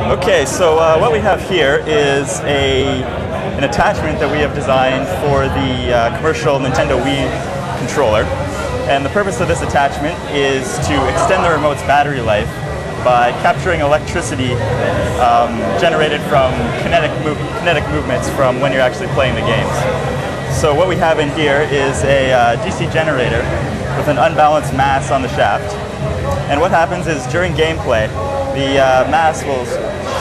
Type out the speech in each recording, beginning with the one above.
Okay, so what we have here is an attachment that we have designed for the commercial Nintendo Wii controller. And the purpose of this attachment is to extend the remote's battery life by capturing electricity generated from kinetic movements from when you're actually playing the games. So what we have in here is a DC generator with an unbalanced mass on the shaft. And what happens is during gameplay, the mass will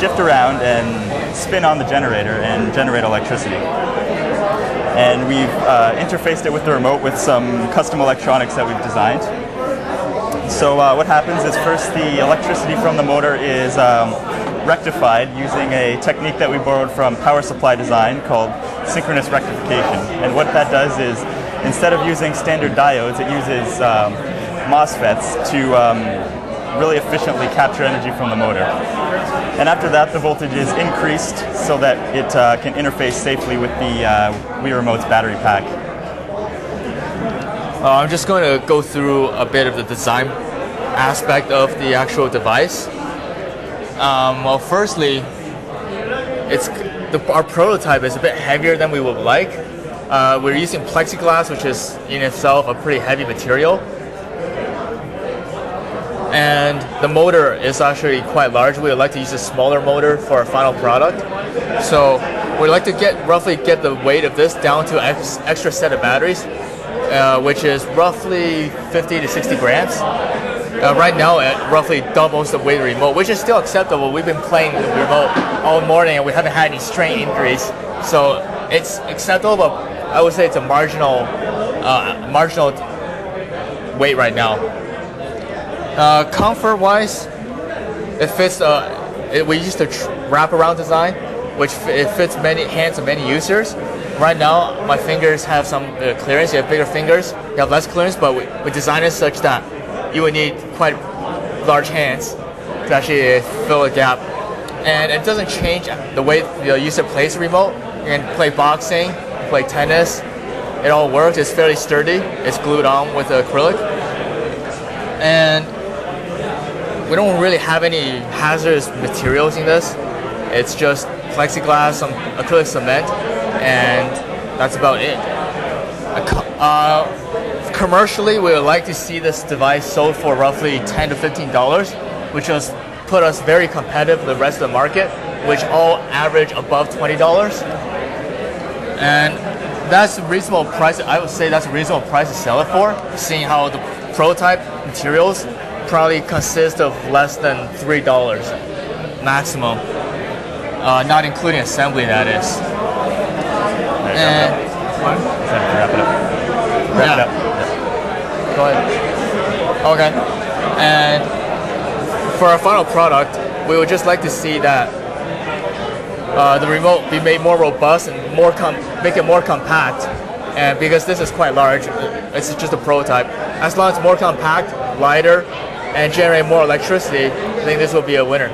shift around and spin on the generator and generate electricity. And we've interfaced it with the remote with some custom electronics that we've designed. So what happens is first the electricity from the motor is rectified using a technique that we borrowed from power supply design called synchronous rectification. And what that does is instead of using standard diodes, it uses MOSFETs to really efficiently capture energy from the motor. And after that, the voltage is increased so that it can interface safely with the Wii Remote's battery pack. I'm just going to go through a bit of the design aspect of the actual device. Well, firstly, our prototype is a bit heavier than we would like. We're using plexiglass, which is in itself a pretty heavy material. And the motor is actually quite large. We would like to use a smaller motor for our final product. So we'd like to roughly get the weight of this down to an extra set of batteries, which is roughly 50 to 60 grams. Right now it roughly doubles the weight of the remote, which is still acceptable. We've been playing the remote all morning and we haven't had any strain injuries. So it's acceptable, but I would say it's a marginal weight right now. Comfort-wise, it fits. We used a wrap-around design, which it fits hands of many users. Right now, my fingers have some clearance. You have bigger fingers, you have less clearance, but we designed it such that you would need quite large hands to actually fill a gap. And it doesn't change the way the user plays the remote. You can play boxing, play tennis. It all works. It's fairly sturdy. It's glued on with acrylic. And we don't really have any hazardous materials in this. It's just plexiglass, some acrylic cement, and that's about it. Commercially, we would like to see this device sold for roughly $10 to $15, which will put us very competitive with the rest of the market, which all average above $20. And that's a reasonable price. I would say that's a reasonable price to sell it for, seeing how the prototype materials probably consist of less than $3 maximum, not including assembly, that is. And wrap it up. Wrap it up. Go ahead. Okay. And for our final product, we would just like to see that the remote be made more robust and make it more compact. And because this is quite large, it's just a prototype. As long as it's more compact, lighter, and generate more electricity, I think this will be a winner.